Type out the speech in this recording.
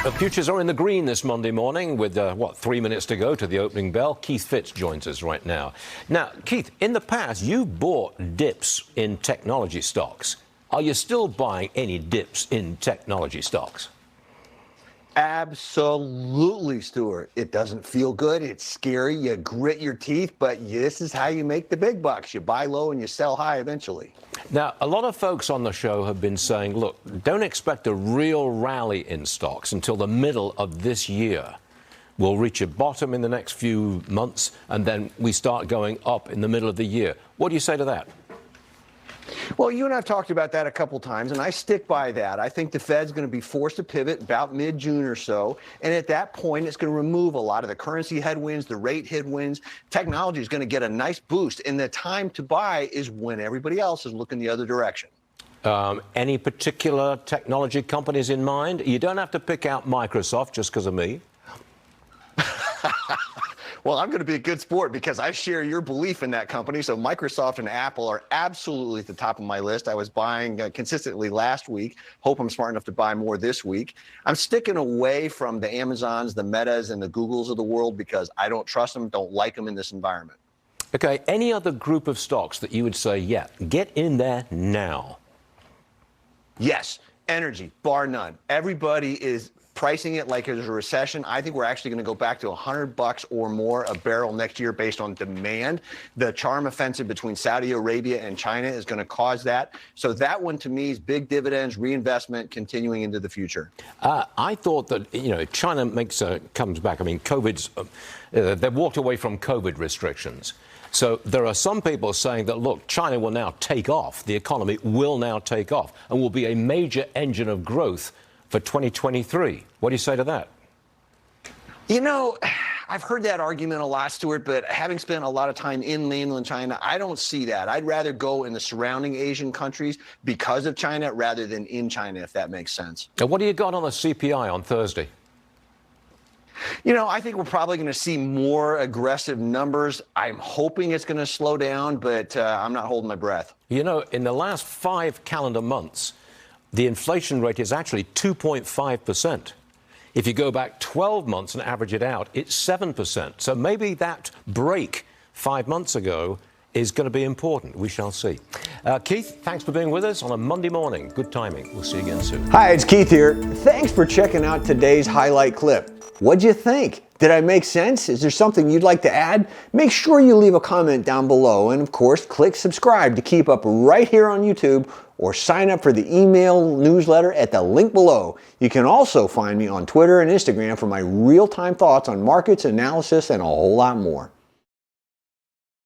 The futures are in the green this Monday morning with, 3 minutes to go to the opening bell. Keith Fitz joins us right now. Now, Keith, in the past, you bought dips in technology stocks. Are you still buying any dips in technology stocks? Absolutely, Stuart. It doesn't feel good. It's scary. You grit your teeth, but this is how you make the big bucks. You buy low and you sell high eventually. Now, a lot of folks on the show have been saying, look, don't expect a real rally in stocks until the middle of this year. We'll reach a bottom in the next few months, and then we start going up in the middle of the year. What do you say to that? Well, you and I have talked about that a couple times, and I stick by that. I think the Fed's going to be forced to pivot about mid-June or so, and at that point, it's going to remove a lot of the currency headwinds, the rate headwinds. Technology is going to get a nice boost, and the time to buy is when everybody else is looking the other direction. Any particular technology companies in mind? You don't have to pick out Microsoft just because of me. Well, I'm going to be a good sport because I share your belief in that company. So Microsoft and Apple are absolutely at the top of my list. I was buying consistently last week. Hope I'm smart enough to buy more this week. I'm sticking away from the Amazons, the Metas, and the Googles of the world because I don't trust them, don't like them in this environment. Okay, any other group of stocks that you would say, yeah, get in there now? Yes, energy, bar none. Everybody is pricing it like there's a recession. I think we're actually going to go back to $100 or more a barrel next year based on demand. The charm offensive between Saudi Arabia and China is going to cause that. So that one to me is big dividends, reinvestment continuing into the future. I thought that, China comes back. I mean, they've walked away from COVID restrictions. So there are some people saying that, look, China will now take off. The economy will now take off and will be a major engine of growth for 2023. What do you say to that? I've heard that argument a lot, Stuart, but having spent a lot of time in mainland China, I don't see that. I'd rather go in the surrounding Asian countries because of China rather than in China, if that makes sense. Now, what do you got on the CPI on Thursday? I think we're probably going to see more aggressive numbers. I'm hoping it's going to slow down, but I'm not holding my breath. In the last 5 calendar months, the inflation rate is actually 2.5%. If you go back 12 months and average it out, it's 7%. So maybe that break 5 months ago is going to be important. We shall see. Keith, thanks for being with us on a Monday morning. Good timing. We'll see you again soon. Hi, it's Keith here. Thanks for checking out today's highlight clip. What'd you think? Did I make sense? Is there something you'd like to add? Make sure you leave a comment down below, and of course, click subscribe to keep up right here on YouTube, or sign up for the email newsletter at the link below. You can also find me on Twitter and Instagram for my real-time thoughts on markets, analysis, and a whole lot more.